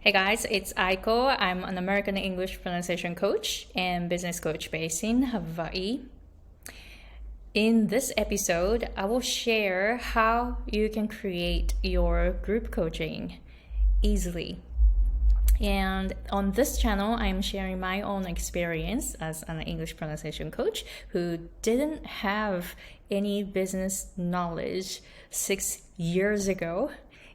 Hey guys, it's Aiko. I'm an American English pronunciation coach and business coach based in Hawaii. In this episode, I will share how you can create your group coaching easily. And on this channel, I'm sharing my own experience as an English pronunciation coach who didn't have any business knowledge 6 years ago.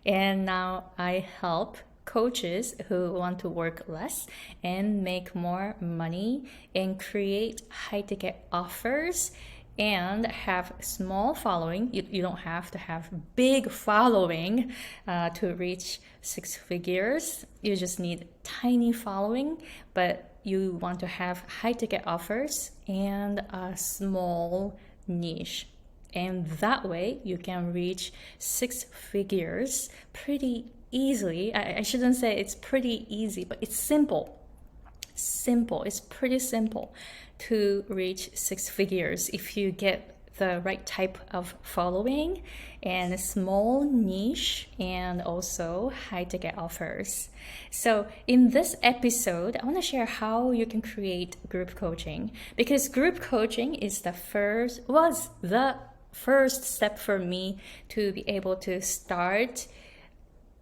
And now I help coaches who want to work less and make more money and create high ticket offers and have small following. You don't have to have big following to reach six figures. You just need tiny following, but you want to have high ticket offers and a small niche. And that way you can reach six figures pretty easily. I shouldn't say it's pretty easy, but it's simple. It's pretty simple to reach six figures if you get the right type of following and a small niche and also high ticket offers. So in this episode, I want to share how you can create group coaching, because group coaching was the first step for me to be able to start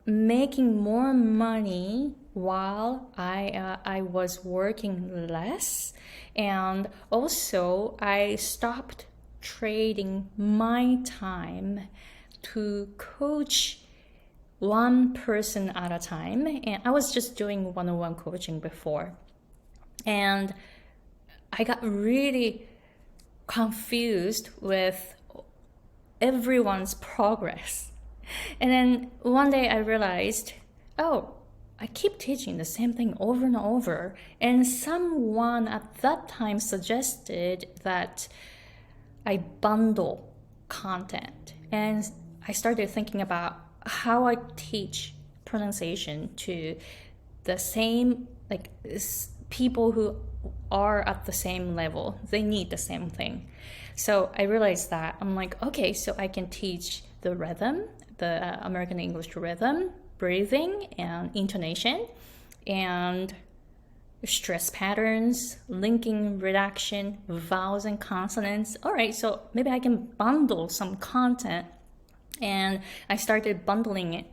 making more money while I was working less. And also I stopped trading my time to coach one person at a time, and I was just doing one-on-one coaching before, and I got really confused with everyone's progress. And then one day I realized, oh, I keep teaching the same thing over and over. And someone at that time suggested that I bundle content. And I started thinking about how I teach pronunciation to the same, people who are at the same level. They need the same thing. So I realized that I'm like, okay, so I can teach the rhythm, the American English rhythm, breathing and intonation, and stress patterns, linking reduction, vowels and consonants. All right, so maybe I can bundle some content, and I started bundling it.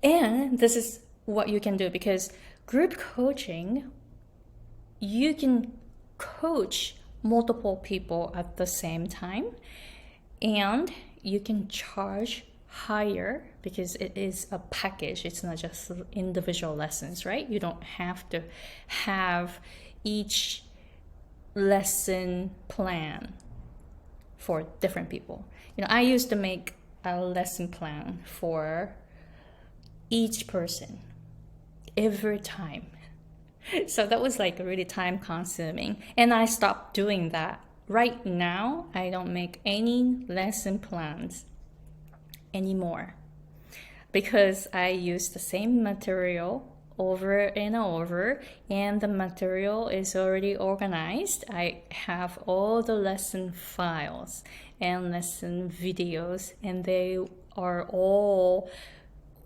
And this is what you can do, because group coaching, you can coach multiple people at the same time, and you can charge higher because it is a package. It's not just individual lessons, right? You don't have to have each lesson plan for different people. I used to make a lesson plan for each person every time. So that was really time consuming, and I stopped doing that. Right now, I don't make any lesson plans anymore because I use the same material over and over, and the material is already organized. I have all the lesson files and lesson videos, and they are all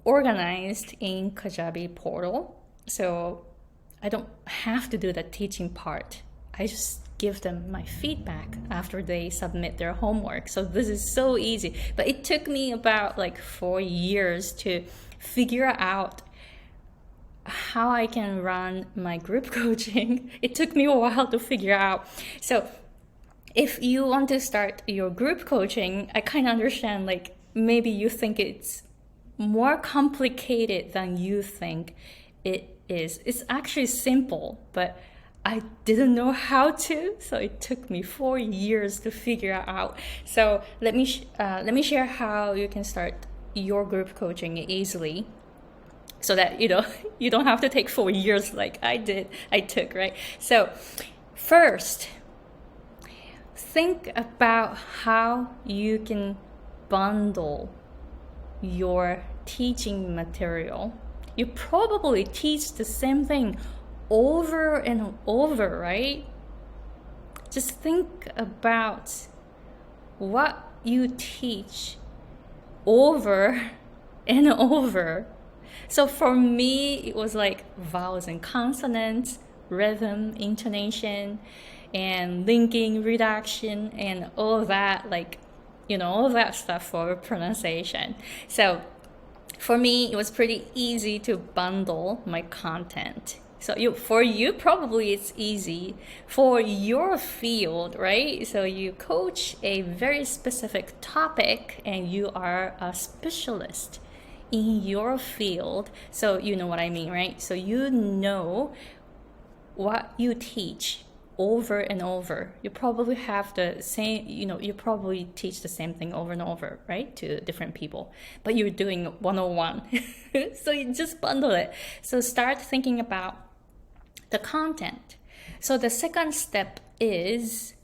organized in Kajabi portal. So I don't have to do the teaching part. I just give them my feedback after they submit their homework. So this is so easy. But it took me about 4 years to figure out how I can run my group coaching. It took me a while to figure out. So if you want to start your group coaching, I kind of understand, maybe you think it's more complicated than you think it is. It's actually simple, but I didn't know how to, so it took me 4 years to figure out. So let me share how you can start your group coaching easily, so that you don't have to take 4 years like I took, right? So first, think about how you can bundle your teaching material. You probably teach the same thing over and over, right? Just think about what you teach over and over So for me, it was like vowels and consonants, rhythm, intonation, and linking, reduction, and all of that, like, all of that stuff for pronunciation. So for me, it was pretty easy to bundle my content. So for you, probably it's easy for your field, right? So you coach a very specific topic and you are a specialist in your field. So you know what I mean, right? So you know what you teach over and over. You probably have the same, you probably teach the same thing over and over, right? To different people, but you're doing 101. So you just bundle it. So start thinking about the content. So the second step is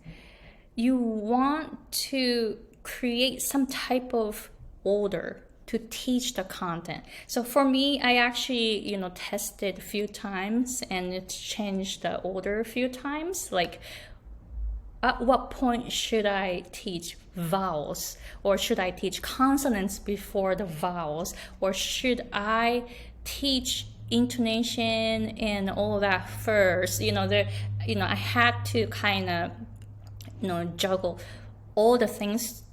you want to create some type of order to teach the content. So for me, I actually, tested a few times and it changed the order a few times. Like, at what point should I teach vowels? Or should I teach consonants before the vowels? Or should I teach intonation and all that first? I had to kind of, juggle all the things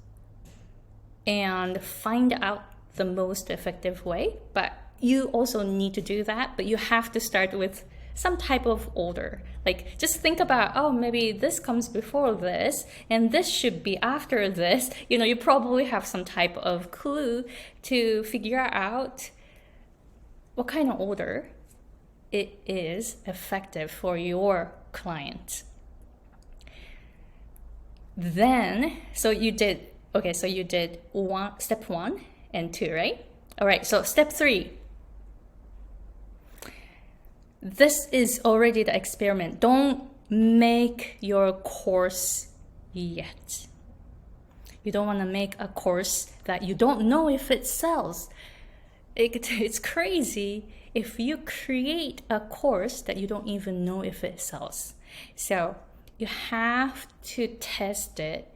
and find out the most effective way. But you also need to do that, but you have to start with some type of order. Like, just think about, oh, maybe this comes before this and this should be after this. You probably have some type of clue to figure out what kind of order it is effective for your client. Then, so you did step 1 and 2, right? All right, so step 3. This is already the experiment. Don't make your course yet. You don't want to make a course that you don't know if it sells. It's crazy if you create a course that you don't even know if it sells. So you have to test it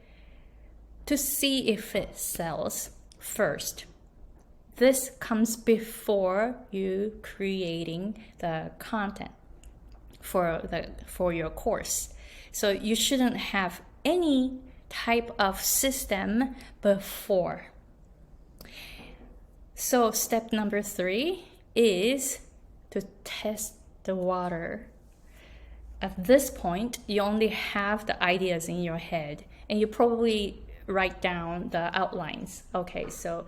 to see if it sells first. This comes before you creating the content for your course. So you shouldn't have any type of system before. So step number 3 is to test the water. At this point, you only have the ideas in your head and you probably write down the outlines. Okay, so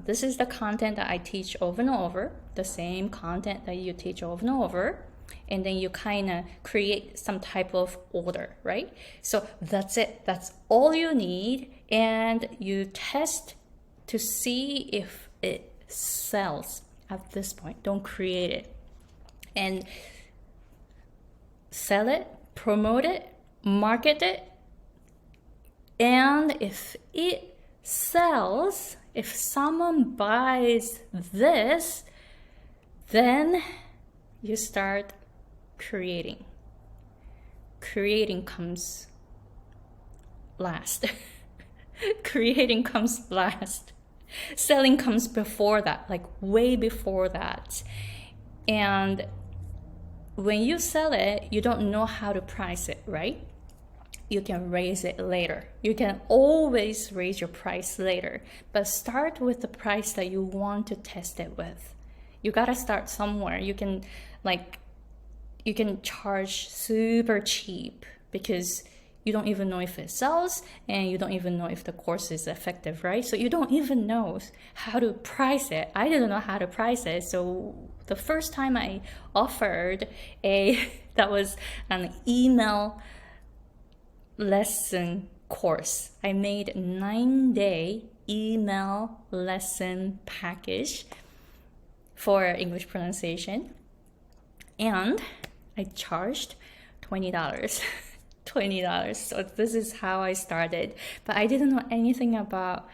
this is the content that I teach over and over, the same content that you teach over and over, and then you kind of create some type of order, right? So that's it. That's all you need, and you test to see if it sells at this point. Don't create it. And sell it, promote it, market it, and if it sells, if someone buys this, then you start creating. Creating comes last. Creating comes last. Selling comes before that, like way before that. And when you sell it, you don't know how to price it, right? You can raise it later. You can always raise your price later, but start with the price that you want to test it with. You gotta start somewhere. You can charge super cheap because you don't even know if it sells and you don't even know if the course is effective, right? So you don't even know how to price it. I didn't know how to price it. So the first time I offered that was an email lesson course. I made a 9-day email lesson package for English pronunciation, and I charged $20. $20. So this is how I started, but I didn't know anything about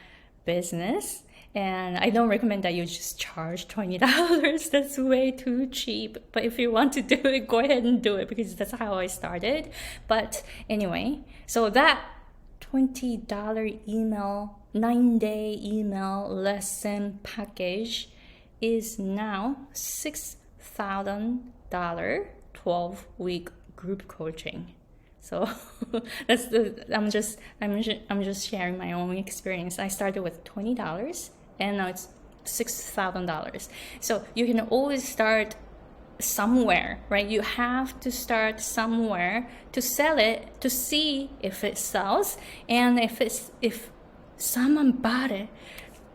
business, and I don't recommend that you just charge $20. That's way too cheap. But if you want to do it, go ahead and do it, because that's how I started. But anyway, so that $20 email 9-day email lesson package is now $6,000 12-week group coaching. So that's I'm just sharing my own experience. I started with $20 and now it's $6,000. So you can always start somewhere, right? You have to start somewhere to sell it, to see if it sells, and if someone bought it,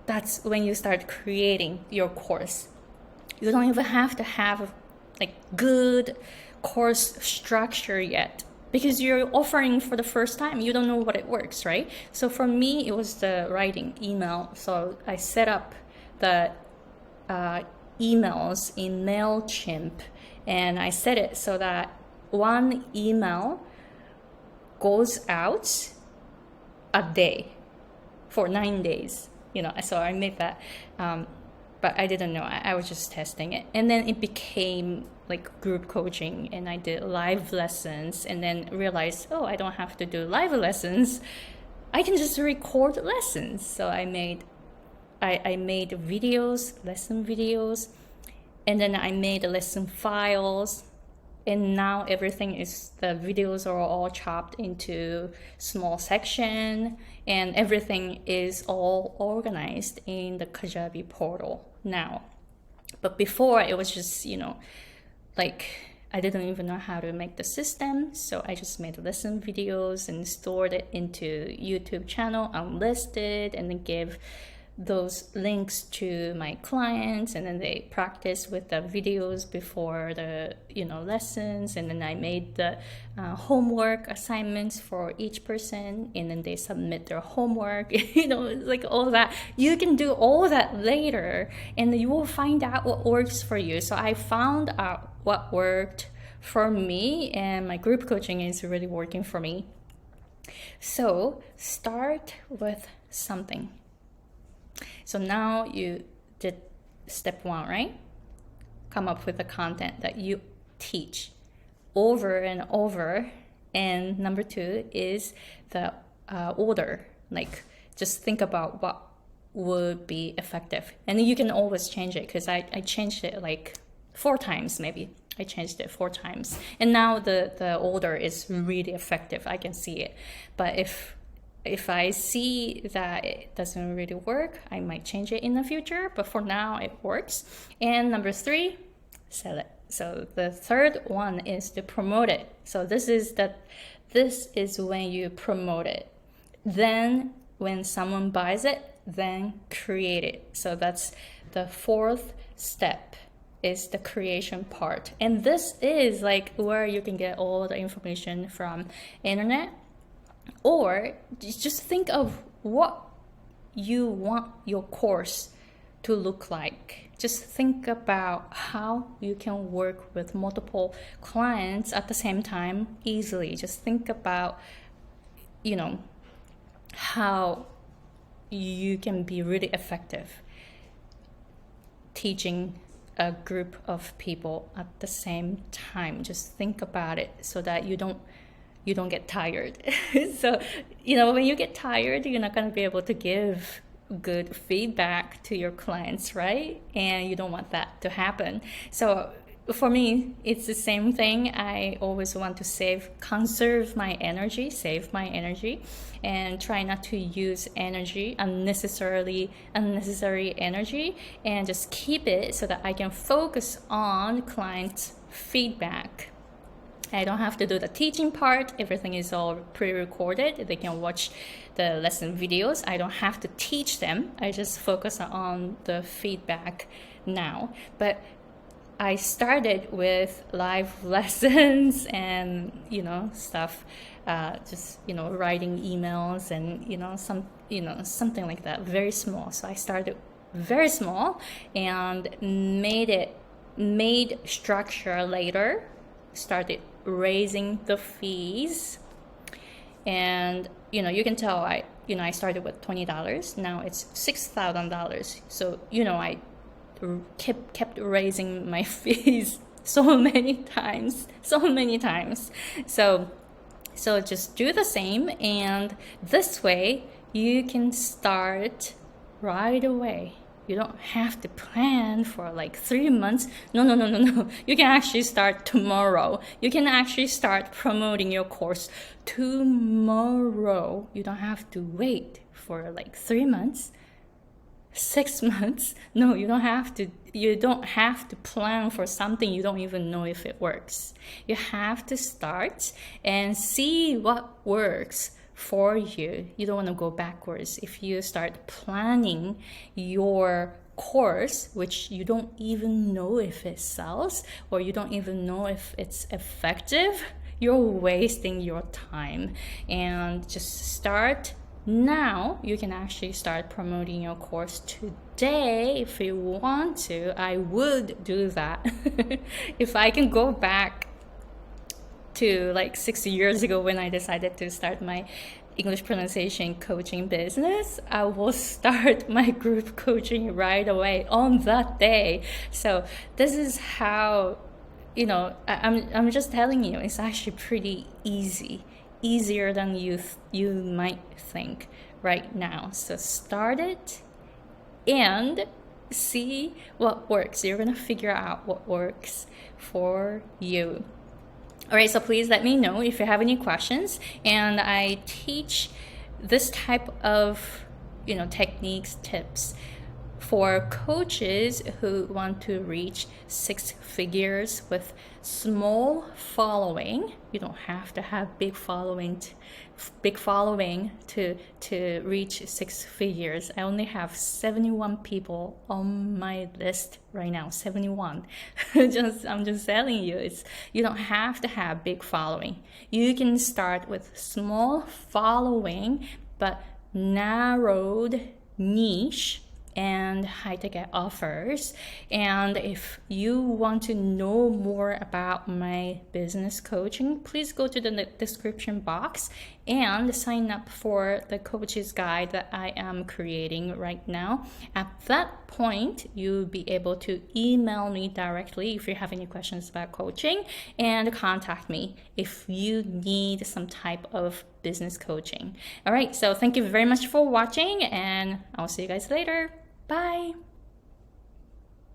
that's when you start creating your course. You don't even have to have like good course structure yet, because you're offering for the first time. You don't know what it works, right? So for me, it was the writing email. So I set up the emails in MailChimp, and I set it so that one email goes out a day for 9 days. So I made that, but I didn't know. I was just testing it, and then it became like group coaching, and I did live lessons, and then realized, oh, I don't have to do live lessons. I can just record lessons. So I made videos, lesson videos, and then I made lesson files, and now everything is, the videos are all chopped into small section, and everything is all organized in the Kajabi portal now. But before, it was just, like I didn't even know how to make the system, so I just made lesson videos and stored it into YouTube channel, unlisted, and then gave those links to my clients, and then they practice with the videos before the lessons, and then I made the homework assignments for each person, and then they submit their homework. It's like all that. You can do all that later, and you will find out what works for you. So I found out what worked for me, and my group coaching is really working for me. So start with something. So now you did step 1, right? Come up with the content that you teach over and over. And number 2 is the order. Like, just think about what would be effective. And you can always change it, because I changed it like 4 times maybe. I changed it 4 times. And now the order is really effective. I can see it. But if I see that it doesn't really work, I might change it in the future, but for now it works. And number 3, sell it. So the third one is to promote it. So this is when you promote it. Then when someone buys it, then create it. So that's the 4th step, is the creation part. And this is like where you can get all the information from internet. Or just think of what you want your course to look like. Just think about how you can work with multiple clients at the same time easily. Just think about, how you can be really effective teaching a group of people at the same time. Just think about it so that you don't get tired. So, when you get tired, you're not going to be able to give good feedback to your clients, right? And you don't want that to happen. So for me, it's the same thing. I always want to save my energy, and try not to use unnecessary energy, and just keep it so that I can focus on client feedback. I don't have to do the teaching part. Everything is all pre-recorded. They can watch the lesson videos. I don't have to teach them. I just focus on the feedback now. But I started with live lessons and, stuff, just, writing emails and, something like that, very small. So I started very small and made structure later, started raising the fees, and you can tell I started with $20. Now it's $6,000. So I kept raising my fees so many times. So just do the same, and this way you can start right away. You don't have to plan for like 3 months. No. You can actually start tomorrow. You can actually start promoting your course tomorrow. You don't have to wait for like 3 months, 6 months. No, you don't have to plan for something you don't even know if it works. You have to start and see what works for you. You don't want to go backwards. If you start planning your course, which you don't even know if it sells or you don't even know if it's effective, you're wasting your time. And just start now. You can actually start promoting your course today if you want to. I would do that. If I can go back to like 6 years ago when I decided to start my English pronunciation coaching business, I will start my group coaching right away on that day. So this is how, I'm just telling you, it's actually pretty easy, easier than you might think right now. So start it and see what works. You're gonna figure out what works for you. All right, so please let me know if you have any questions. And I teach this type of, techniques, tips for coaches who want to reach 6 figures with small following. You don't have to have big following to reach 6 figures. I only have 71 people on my list right now. 71. I'm just telling you, you don't have to have big following. You can start with small following but narrowed niche and high ticket offers. And if you want to know more about my business coaching, please go to the description box and sign up for the coach's guide that I am creating right now. At that point, you'll be able to email me directly if you have any questions about coaching, and contact me if you need some type of business coaching. All right, so thank you very much for watching, and I'll see you guys later. Bye.